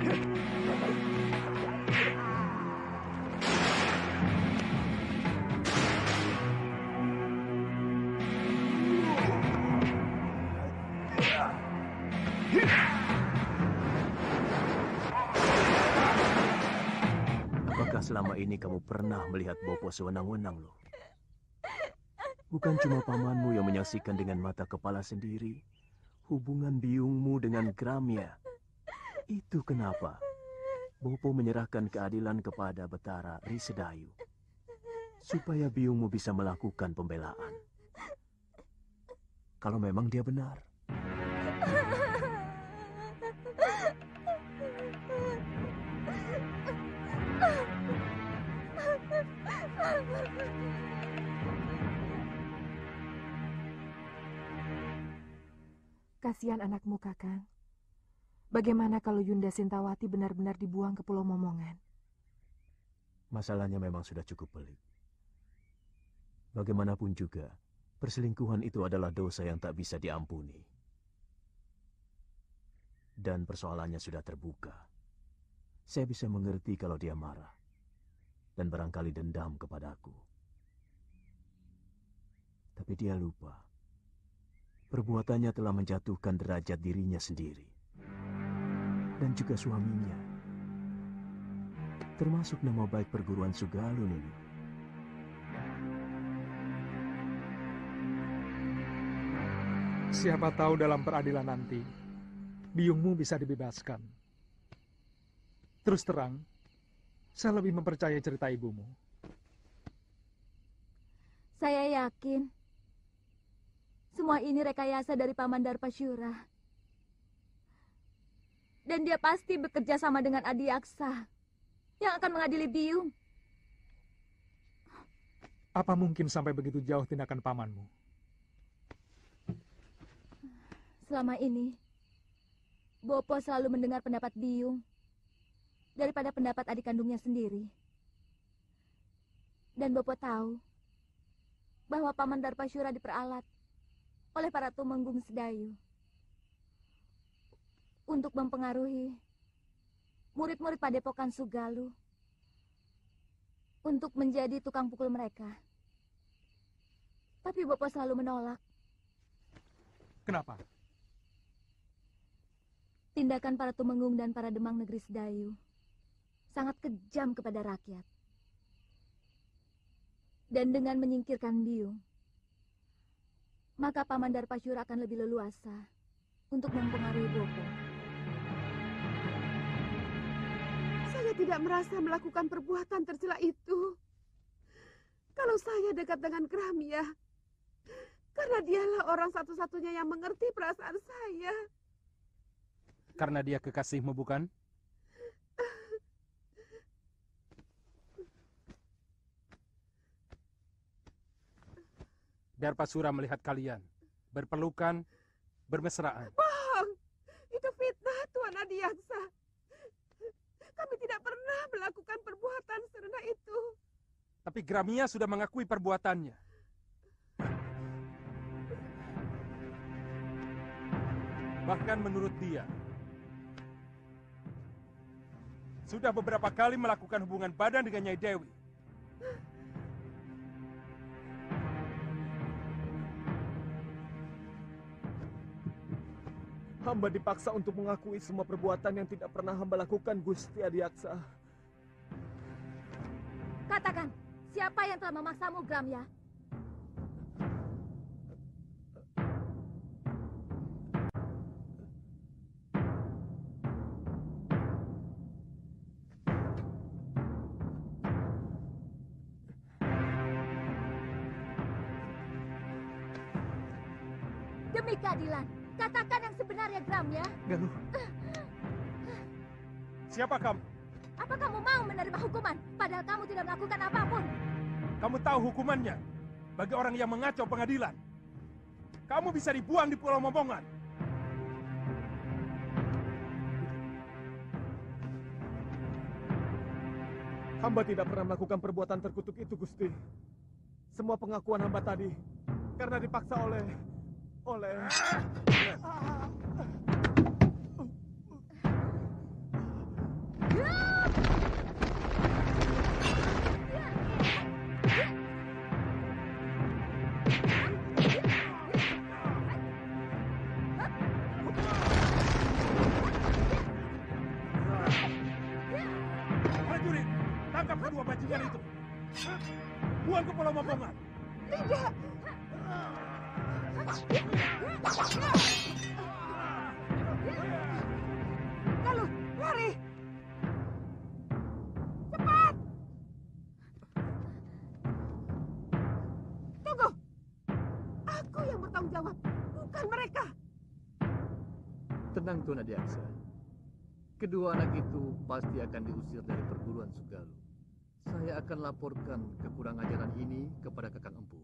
Apakah selama ini kamu pernah melihat Bopo sewenang-wenang loh? Bukan cuma pamanmu yang menyaksikan dengan mata kepala sendiri hubungan biungmu dengan Gramya. Itu kenapa Bopo menyerahkan keadilan kepada Betara Risedayu, supaya biungmu bisa melakukan pembelaan. Kalau memang dia benar. Kasihan anakmu, Kakang. Bagaimana kalau Yunda Sintawati benar-benar dibuang ke Pulau Momongan? Masalahnya memang sudah cukup pelik. Bagaimanapun juga, perselingkuhan itu adalah dosa yang tak bisa diampuni. Dan persoalannya sudah terbuka. Saya bisa mengerti kalau dia marah dan barangkali dendam kepadaku. Tapi dia lupa. Perbuatannya telah menjatuhkan derajat dirinya sendiri. Dan juga suaminya. Termasuk nama baik perguruan Sugalun ini. Siapa tahu dalam peradilan nanti, biungmu bisa dibebaskan. Terus terang, saya lebih mempercayai cerita ibumu. Saya yakin semua ini rekayasa dari Paman Darpasyura. Dan dia pasti bekerja sama dengan Adiaksa yang akan mengadili biung. Apa mungkin sampai begitu jauh tindakan pamanmu? Selama ini, Bopo selalu mendengar pendapat biung daripada pendapat adik kandungnya sendiri. Dan Bopo tahu bahwa Paman Darpasyura diperalat oleh para tumenggung Sedayu untuk mempengaruhi murid-murid Padepokan Sugalu untuk menjadi tukang pukul mereka. Tapi Bopo selalu menolak. Kenapa? Tindakan para tumenggung dan para demang negeri Sedayu sangat kejam kepada rakyat. Dan dengan menyingkirkan biung, maka Paman Darpasyura akan lebih leluasa untuk mempengaruhi Bopo. Saya tidak merasa melakukan perbuatan tercela itu. Kalau saya dekat dengan Gramya, karena dialah orang satu-satunya yang mengerti perasaan saya. Karena dia kekasihmu, bukan? Darpasura melihat kalian berpelukan, bermesraan. Bohong! Itu fitnah, Tuan Adiaksa. Kami tidak pernah melakukan perbuatan serendah itu. Tapi Gramya sudah mengakui perbuatannya. Bahkan menurut dia, sudah beberapa kali melakukan hubungan badan dengan Nyai Dewi. Hamba dipaksa untuk mengakui semua perbuatan yang tidak pernah hamba lakukan, Gusti Adiaksa. Katakan, siapa yang telah memaksamu, Gramya? Demi keadilan, katakan yang sebenarnya, Gramya. Galuh. Siapa kamu? Apa kamu mau menerima hukuman, padahal kamu tidak melakukan apapun? Kamu tahu hukumannya bagi orang yang mengacau pengadilan. Kamu bisa dibuang di Pulau Momongan. Hamba tidak pernah melakukan perbuatan terkutuk itu, Gusti. Semua pengakuan hamba tadi karena dipaksa oleh... Tangkap kedua bajingan itu. Buang ke Pulau Momongan. Tidak. Lalu, lari. Cepat. Tunggu. Aku yang bertanggung jawab, bukan mereka. Tenang Tuan Adiaksa. Kedua anak itu pasti akan diusir dari perguruan Sugalu. Saya akan laporkan kekurang ajaran ini kepada Kakang Empu.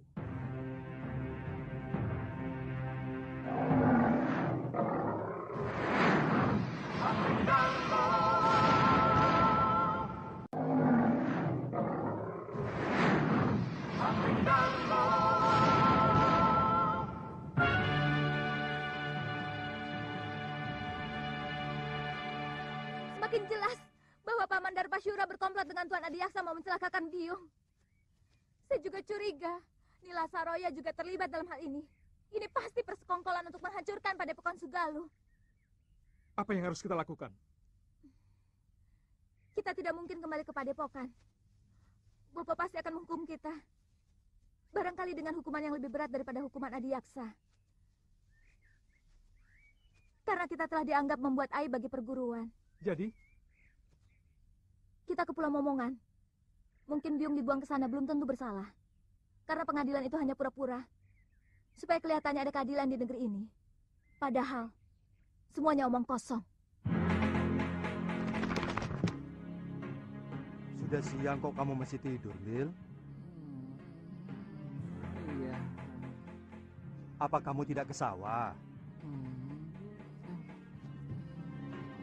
Semakin jelas bahwa Paman Darpasyura berkomplot dengan Tuan Adiaksa mau mencelakakan Biung. Saya juga curiga Nila Saroya juga terlibat dalam hal ini. Ini pasti persekongkolan untuk menghancurkan Padepokan Sugalu. Apa yang harus kita lakukan? Kita tidak mungkin kembali ke Padepokan. Bopo pasti akan menghukum kita. Barangkali dengan hukuman yang lebih berat daripada hukuman Adiaksa. Karena kita telah dianggap membuat aib bagi perguruan. Jadi, Kita ke Pulau Momongan. Mungkin Biung dibuang ke sana belum tentu bersalah. Karena pengadilan itu hanya pura-pura. Supaya kelihatannya ada keadilan di negeri ini. Padahal, semuanya omong kosong. Sudah siang kok kamu masih tidur, Lil? Iya. Apa kamu tidak ke sawah?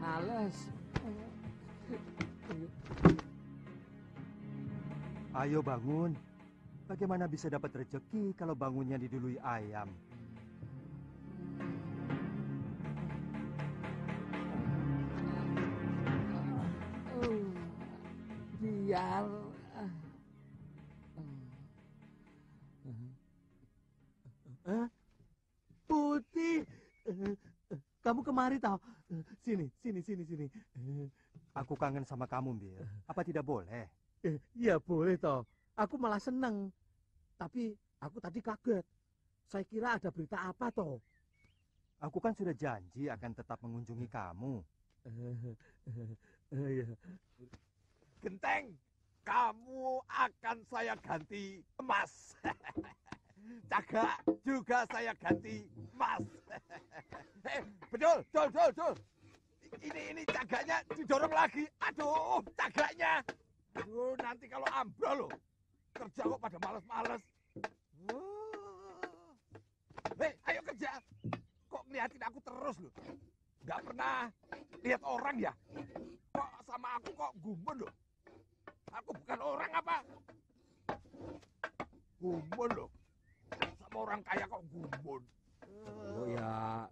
Males. Ayo bangun. Bagaimana bisa dapat rezeki kalau bangunnya didului ayam? Biar. Putih. Kamu kemari tau? Sini. Aku kangen sama kamu, Bil. Apa tidak boleh? Iya boleh toh. Aku malah seneng. Tapi aku tadi kaget. Saya kira ada berita apa toh? Aku kan sudah janji akan tetap mengunjungi kamu. Iya. Genteng, kamu akan saya ganti emas. Cagak juga saya ganti emas. Betul. Ini cagaknya didorong lagi. Aduh, cagaknya. Aduh, nanti kalau ambrol loh. Kerja kok pada males-males. Hei, ayo kerja. Kok ngeliatin aku terus loh. Nggak pernah lihat orang ya. Kok sama aku kok gumun loh. Aku bukan orang apa? Gumun loh. Sama orang kaya kok gumun. Oh ya,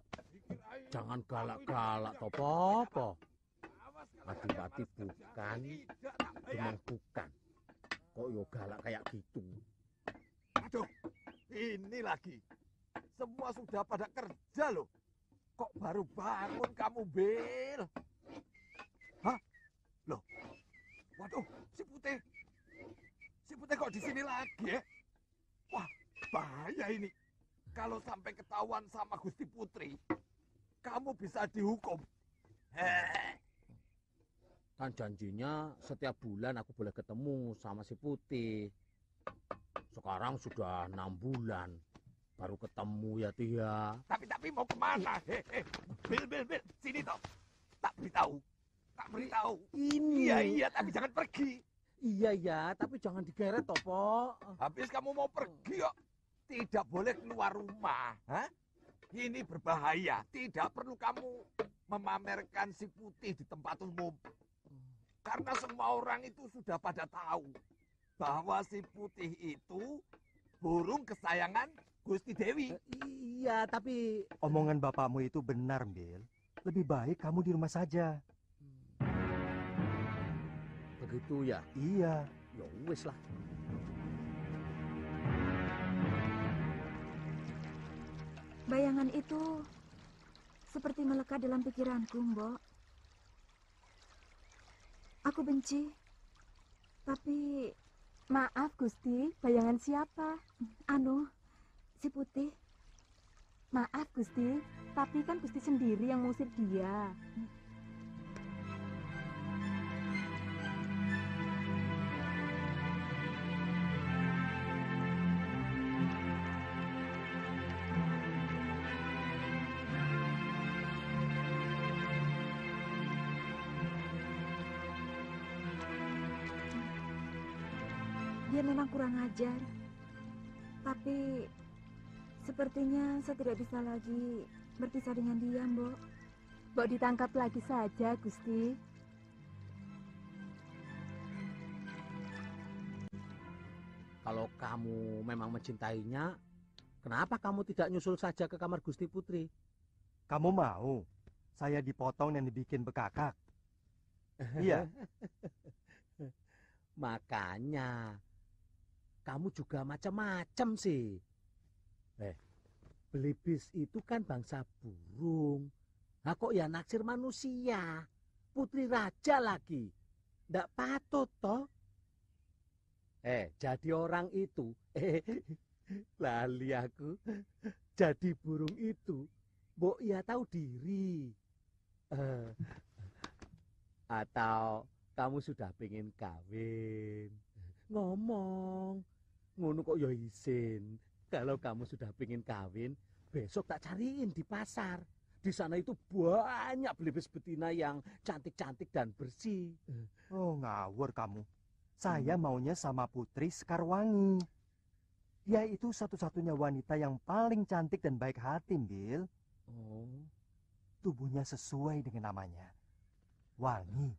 jangan galak-galak toh, Popo. Mati-mati bukan, memang bukan. Kok yo galak kayak gitu? Aduh, ini lagi. Semua sudah pada kerja loh. Kok baru bangun kamu, Bil? Hah? Loh? Waduh, si Putih. Si Putih kok di sini lagi ya? Wah, bahaya ini. Kalau sampai ketahuan sama Gusti Putri, kamu bisa dihukum. Kan janjinya setiap bulan aku boleh ketemu sama si Putih. Sekarang sudah 6 bulan. Baru ketemu ya, Tia. Tapi mau kemana? Bil. Sini toh. Tak beritahu. Ini. Iya, tapi jangan pergi. Iya, tapi jangan digeret toh, Po. Habis kamu mau pergi kok. Tidak boleh keluar rumah. Hah? Ini berbahaya. Tidak perlu kamu memamerkan si Putih di tempat umum. Karena semua orang itu sudah pada tahu bahwa si Putih itu burung kesayangan Gusti Dewi. Iya, tapi Omongan bapakmu itu benar, Bil. Lebih baik kamu di rumah saja. Begitu ya? Iya. Ya wis lah. Bayangan itu seperti melekat dalam pikiranku, Mbok. Aku benci Tapi Maaf, Gusti, bayangan siapa? si Putih. Maaf, Gusti, tapi kan Gusti sendiri yang mengusir dia. Dia memang kurang ajar. Tapi sepertinya saya tidak bisa lagi berpisah dengan dia, Mbok. Mbok ditangkap lagi saja, Gusti. Kalau kamu memang mencintainya, kenapa kamu tidak nyusul saja ke kamar Gusti Putri? Kamu mau saya dipotong dan dibikin bekakak? Iya. Makanya kamu juga macam-macam sih. Belibis itu kan bangsa burung. Nah kok ya naksir manusia? Putri raja lagi. Ndak patut toh. Jadi orang itu. Lali aku. Jadi burung itu. Mbok ya tahu diri. Atau kamu sudah pengen kawin. Ngomong. Ngono kok ya isin. Kalau kamu sudah pengen kawin, besok tak cariin di pasar. Di sana itu banyak belibis betina yang cantik-cantik dan bersih. Oh, ngawur kamu. Saya maunya sama Putri Sekarwangi. Dia itu satu-satunya wanita yang paling cantik dan baik hati, Bil. Oh. Tubuhnya sesuai dengan namanya. Wangi.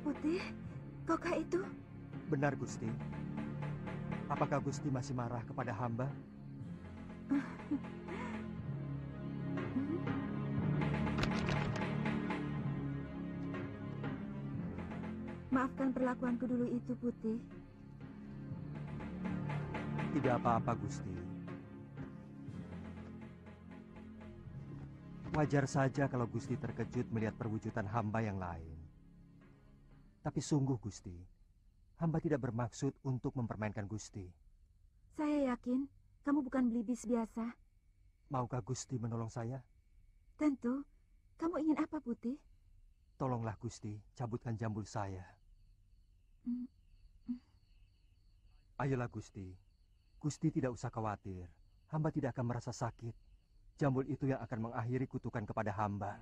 Putih, kokak itu? Benar, Gusti. Apakah Gusti masih marah kepada hamba? Maafkan perlakuanku dulu itu, Putih. Tidak apa-apa, Gusti. Wajar saja kalau Gusti terkejut melihat perwujudan hamba yang lain. Tapi sungguh, Gusti, hamba tidak bermaksud untuk mempermainkan Gusti. Saya yakin kamu bukan belibis biasa. Maukah Gusti menolong saya? Tentu. Kamu ingin apa, Putih? Tolonglah, Gusti, cabutkan jambul saya. Ayolah, Gusti. Gusti tidak usah khawatir. Hamba tidak akan merasa sakit. Jambul itu yang akan mengakhiri kutukan kepada hamba.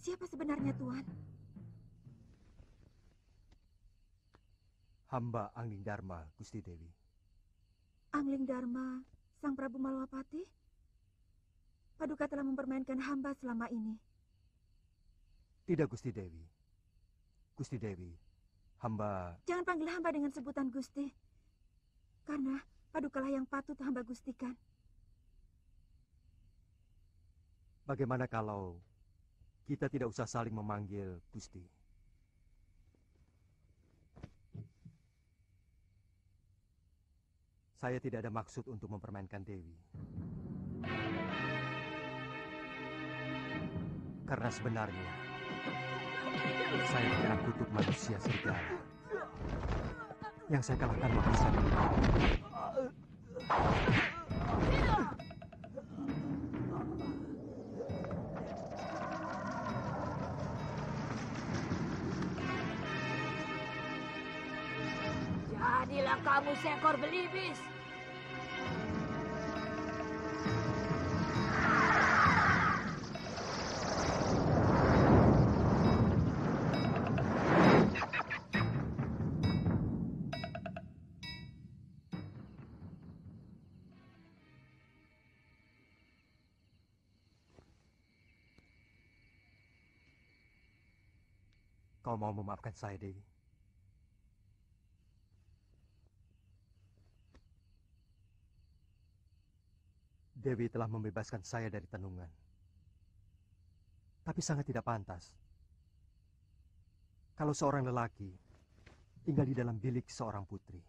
Siapa sebenarnya, Tuan? Hamba Angling Dharma, Gusti Dewi. Angling Dharma, Sang Prabu Malwapati? Paduka telah mempermainkan hamba selama ini. Tidak, Gusti Dewi. Gusti Dewi, hamba... Jangan panggil hamba dengan sebutan Gusti. Karena Padukalah yang patut hamba gustikan. Bagaimana kalau kita tidak usah saling memanggil Gusti? Saya tidak ada maksud untuk mempermainkan Dewi. Karena sebenarnya saya bukan kutub manusia serigala. Yang saya kalahkan manusia. kamu seekor belibis. Kau mau memaafkan saya, Dewi? Dewi telah membebaskan saya dari tenungan. Tapi sangat tidak pantas kalau seorang lelaki tinggal di dalam bilik seorang putri.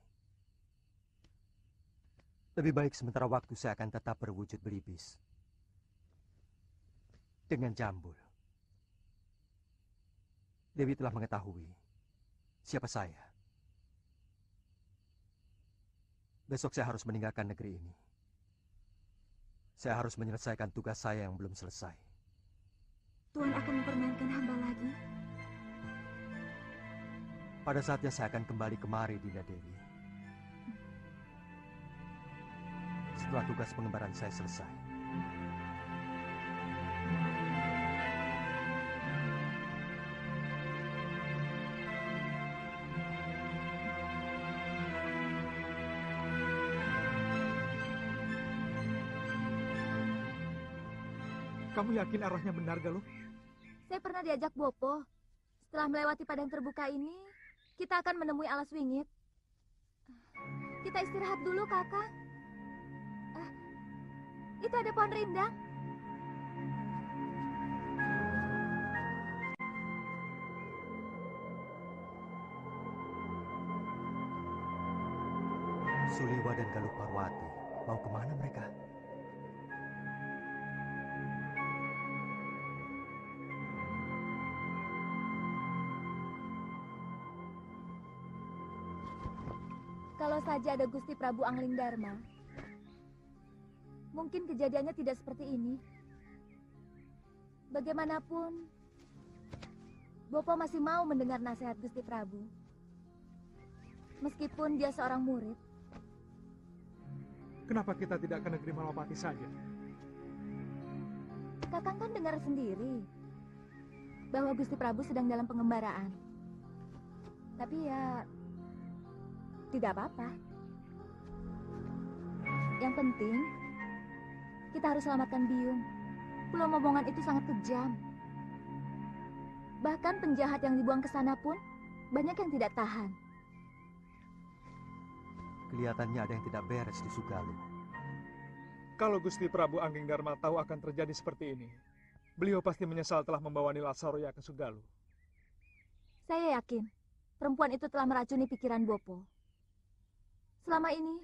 Lebih baik sementara waktu saya akan tetap berwujud belibis dengan jambul. Dewi telah mengetahui siapa saya. Besok saya harus meninggalkan negeri ini. Saya harus menyelesaikan tugas saya yang belum selesai. Tuhan akan mempermainkan hamba lagi? Pada saatnya saya akan kembali kemari, Dinda Dewi. Setelah tugas pengembaraan saya selesai. Kamu yakin arahnya benar, Galuh? Saya pernah diajak Bopo. Setelah melewati padang terbuka ini, kita akan menemui alas wingit. Kita istirahat dulu, Kakak. Itu ada pohon rindang. Suliwa dan Galuh Parwati, mau kemana mereka? Kalau saja ada Gusti Prabu Angling Dharma, mungkin kejadiannya tidak seperti ini. Bagaimanapun, Bopo masih mau mendengar nasihat Gusti Prabu. Meskipun dia seorang murid. Kenapa kita tidak ke negeri Malapati saja? Kakang kan dengar sendiri bahwa Gusti Prabu sedang dalam pengembaraan. Tapi ya, tidak apa-apa. Yang penting, kita harus selamatkan Biung. Pulau Momongan itu sangat kejam. Bahkan penjahat yang dibuang ke sana pun banyak yang tidak tahan. Kelihatannya ada yang tidak beres di Sugaluh. Kalau Gusti Prabu Angling Dharma tahu akan terjadi seperti ini, beliau pasti menyesal telah membawa Nila Saroya ke Sugaluh. Saya yakin perempuan itu telah meracuni pikiran Bopo. Selama ini,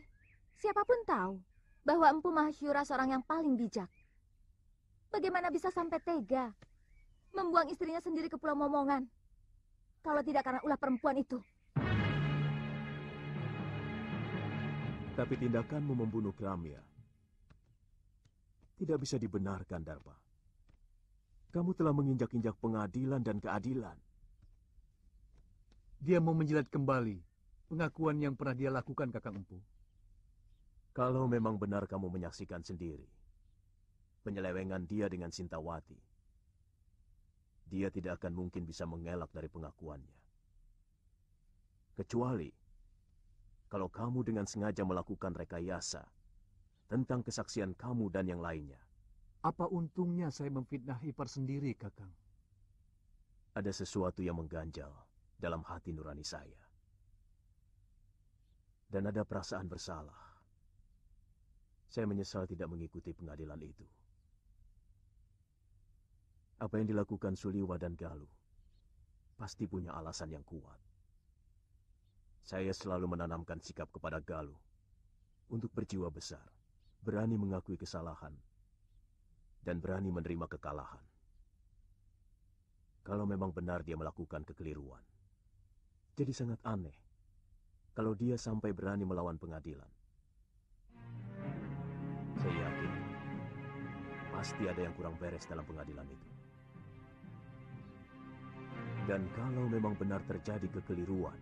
siapapun tahu bahwa Empu Mahasyura seorang yang paling bijak. Bagaimana bisa sampai tega membuang istrinya sendiri ke Pulau Momongan kalau tidak karena ulah perempuan itu? Tapi tindakanmu membunuh Gramya tidak bisa dibenarkan, Darpa. Kamu telah menginjak-injak pengadilan dan keadilan. Dia mau menjilat kembali pengakuan yang pernah dia lakukan, Kakang Empu. Kalau memang benar kamu menyaksikan sendiri penyelewengan dia dengan Sintawati, dia tidak akan mungkin bisa mengelak dari pengakuannya. Kecuali kalau kamu dengan sengaja melakukan rekayasa tentang kesaksian kamu dan yang lainnya. Apa untungnya saya memfitnah ipar sendiri, Kakang? Ada sesuatu yang mengganjal dalam hati nurani saya. Dan ada perasaan bersalah. Saya menyesal tidak mengikuti pengadilan itu. Apa yang dilakukan Suliwa dan Galuh pasti punya alasan yang kuat. Saya selalu menanamkan sikap kepada Galuh untuk berjiwa besar, berani mengakui kesalahan, dan berani menerima kekalahan. Kalau memang benar dia melakukan kekeliruan, jadi sangat aneh kalau dia sampai berani melawan pengadilan. Saya yakin pasti ada yang kurang beres dalam pengadilan itu. Dan kalau memang benar terjadi kekeliruan,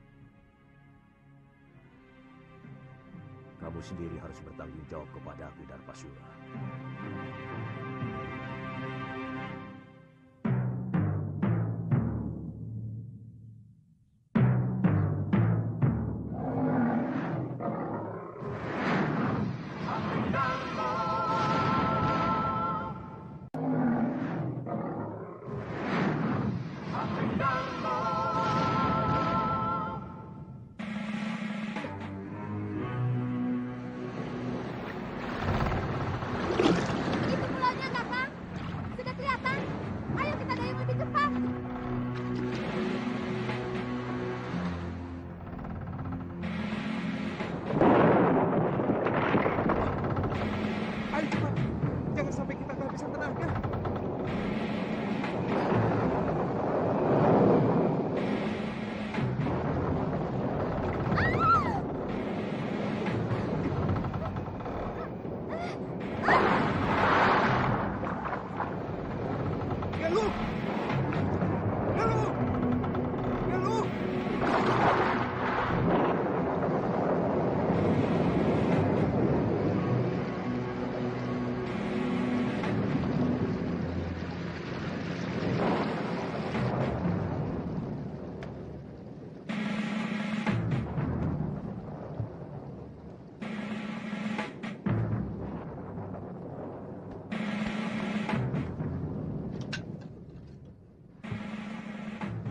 kamu sendiri harus bertanggung jawab kepadaku, Darpasura.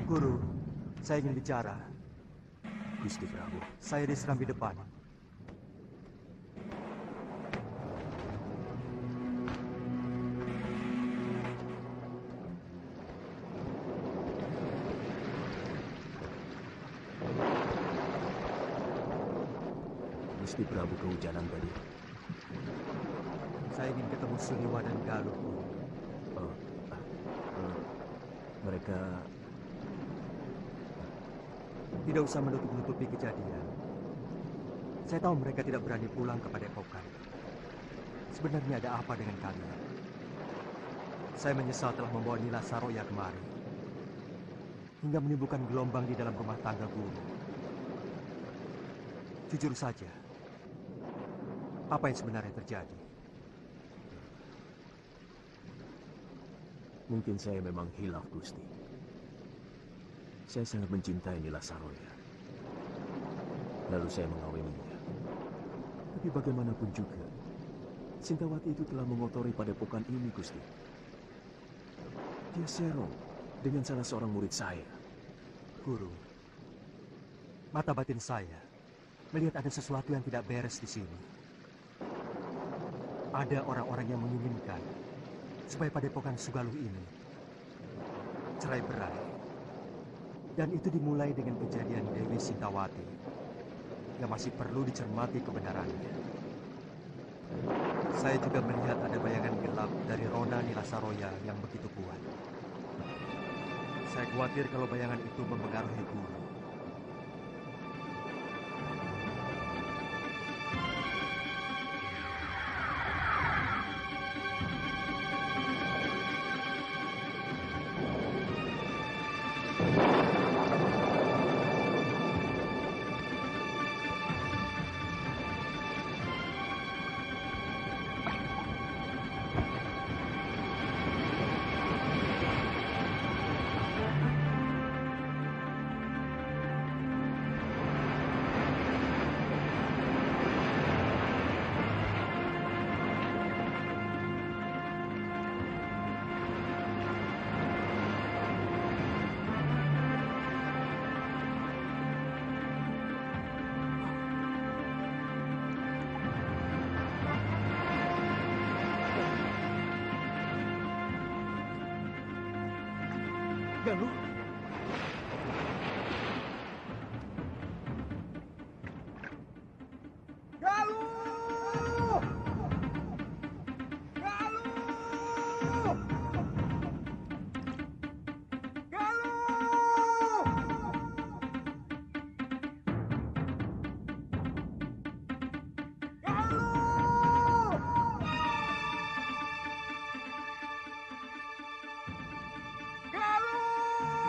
Guru, saya ingin bicara. Gusti Prabu. Saya diserang di depan. Gusti Prabu kehujanan tadi. Saya ingin ketemu Suniwa dan Galuh. Mereka tidak usah menutup-nutupi kejadian. Saya tahu mereka tidak berani pulang ke Padepokan. Sebenarnya ada apa dengan kalian? Saya menyesal telah membawa Nila Saroya kemari, hingga menimbulkan gelombang di dalam rumah tangga guru. Jujur saja, apa yang sebenarnya terjadi? Mungkin saya memang hilaf, Gusti. Saya sangat mencintai Nila Saroya. Lalu saya mengawininya. Tapi bagaimanapun juga, Sintawati itu telah mengotori padepokan ini, Gusti. Dia serong dengan salah seorang murid saya. Guru, mata batin saya melihat ada sesuatu yang tidak beres di sini. Ada orang-orang yang menginginkan supaya padepokan Sugaluh ini cerai-berai. Dan itu dimulai dengan kejadian Dewi Sintawati yang masih perlu dicermati kebenarannya. Saya juga melihat ada bayangan gelap dari Rona Nila Saroya yang begitu kuat. Saya khawatir kalau bayangan itu mempengaruhi guru. Galuh? Galuh! Galuh! Galuh! Galuh!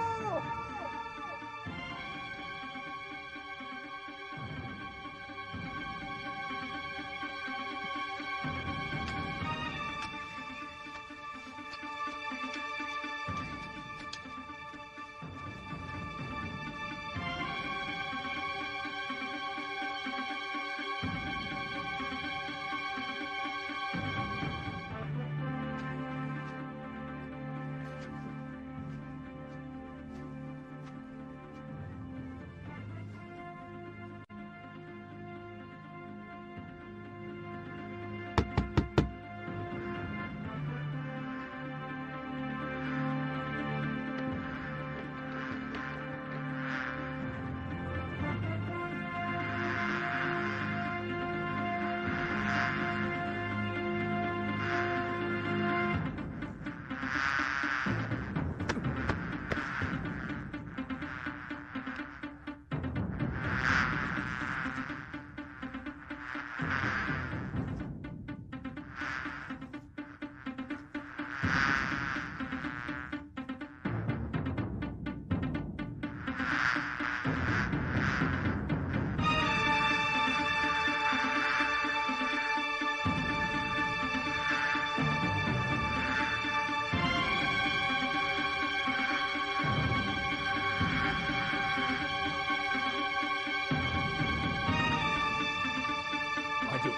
Maju.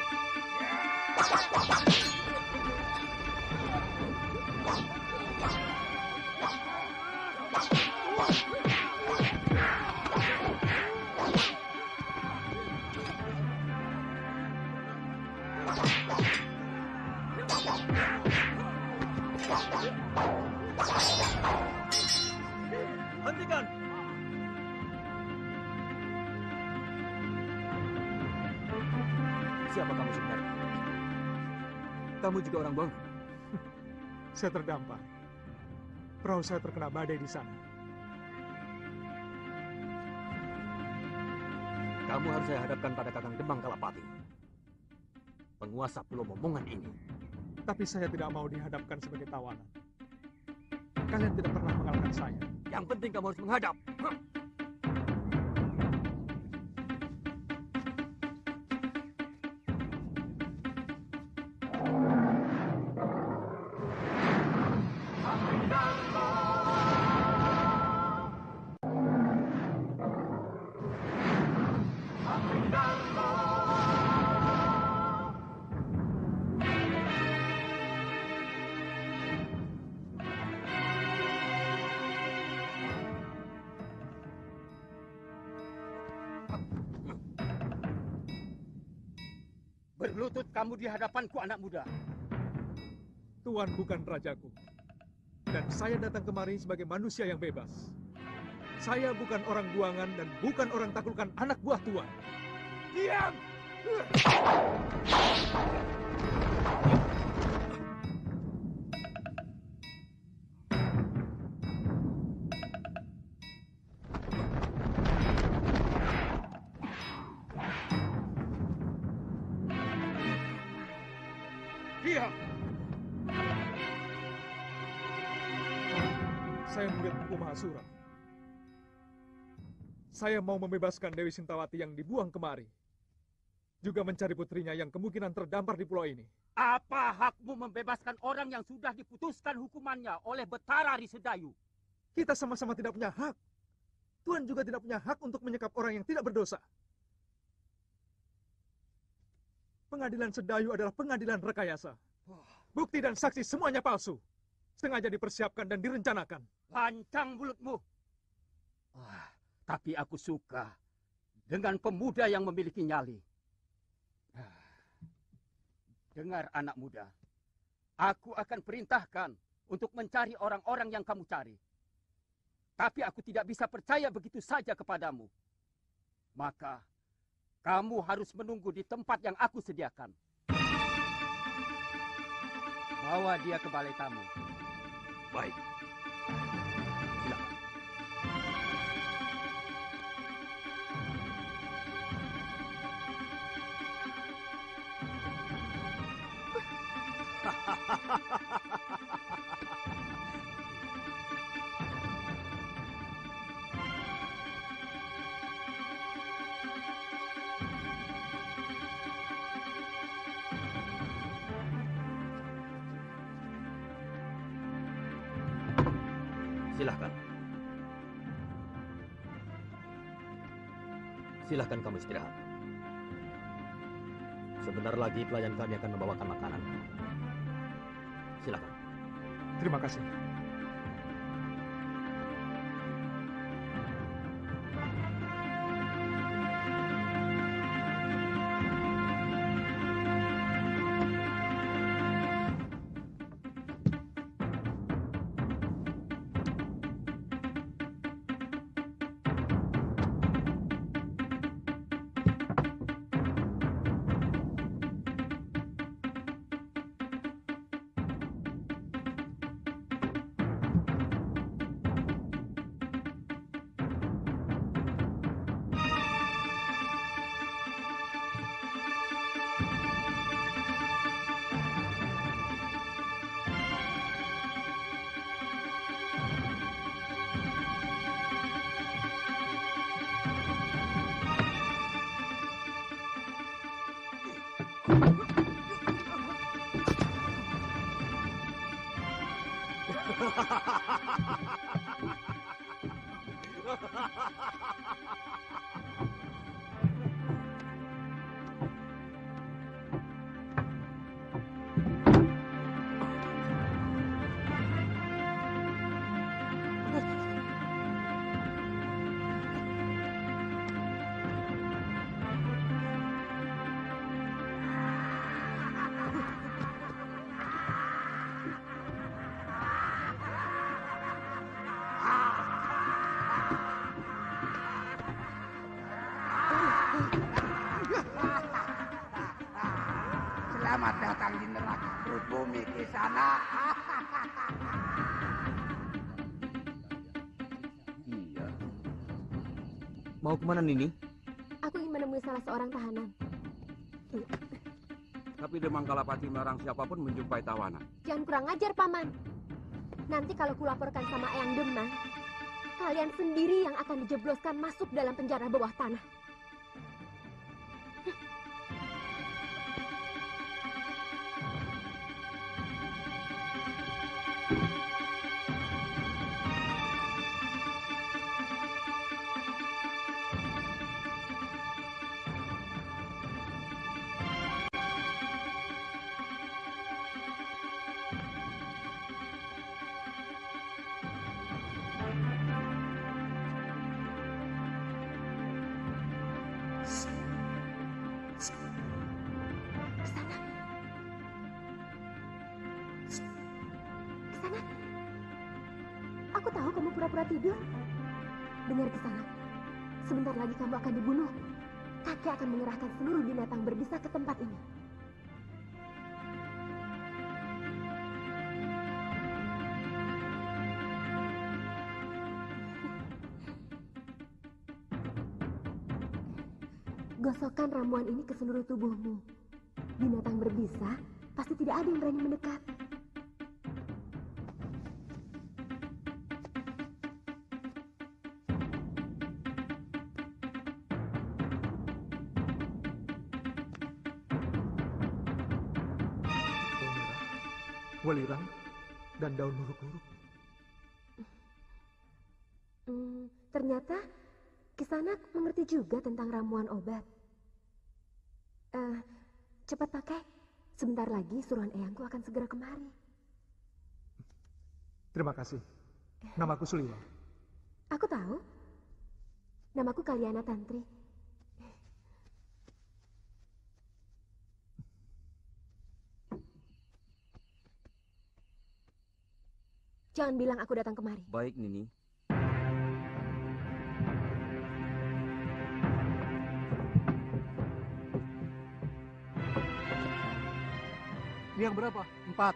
Hentikan! Siapa kamu sebenarnya? Kamu juga orang Bong? Saya terdampar. Perahu saya terkena badai di sana. Kamu harus saya hadapkan pada Kakang Demang Kalapati, penguasa Pulau Momongan ini. Tapi saya tidak mau dihadapkan sebagai tawanan. Kalian tidak pernah mengalahkan saya. Yang penting kamu harus menghadap. Berlutut kamu di hadapanku, anak muda. Tuan bukan rajaku. Dan saya datang kemari sebagai manusia yang bebas. Saya bukan orang buangan dan bukan orang taklukkan anak buah Tuan. Diam! Diam! Saya murid Empu Mahasura. Saya mau membebaskan Dewi Sintawati yang dibuang kemari. Juga mencari putrinya yang kemungkinan terdampar di pulau ini. Apa hakmu membebaskan orang yang sudah diputuskan hukumannya oleh Betara Risedayu? Kita sama-sama tidak punya hak. Tuan juga tidak punya hak untuk menyekap orang yang tidak berdosa. Pengadilan Sedayu adalah pengadilan rekayasa. Bukti dan saksi semuanya palsu. Sengaja dipersiapkan dan direncanakan. Lancang mulutmu. Tapi aku suka dengan pemuda yang memiliki nyali. Dengar anak muda. Aku akan perintahkan untuk mencari orang-orang yang kamu cari. Tapi aku tidak bisa percaya begitu saja kepadamu. Maka kamu harus menunggu di tempat yang aku sediakan. Bawa dia ke balai tamu. Baik. Silakan. Silahkan. Silahkan kamu istirahat. Sebentar lagi pelayan kami akan membawakan makanan. Silahkan. Terima kasih. Selamat datang di neraka perut bumi Kisana. Iya. Mau kemana Nini? Aku ingin menemui salah seorang tahanan. Tapi Demang Kalapati melarang siapapun menjumpai tawanan. Jangan kurang ajar, Paman. Nanti kalau kulaporkan sama Eyang Demang, kalian sendiri yang akan dijebloskan masuk dalam penjara bawah tanah. Aku tahu kamu pura-pura tidur. Dengar ke sana. Sebentar lagi kamu akan dibunuh. Kakek akan mengerahkan seluruh binatang berbisa ke tempat ini. Gosokkan ramuan ini ke seluruh tubuhmu. Binatang berbisa pasti tidak ada yang berani mendekat. Welirang dan daun luruk-luruk. Ternyata Kisanak mengerti juga tentang ramuan obat. Cepat pakai. Sebentar lagi suruhan eyangku akan segera kemari. Terima kasih. Namaku Suliwa. Aku tahu. Namaku Kaliana Tantri. Jangan bilang aku datang kemari. Baik, Nini. Ini yang berapa? 4.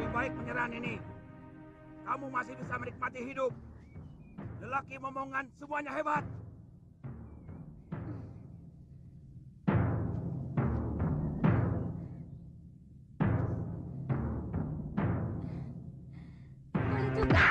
Baik penyerahan ini, kamu masih bisa menikmati hidup. Lelaki momongan semuanya hebat. Boleh juga.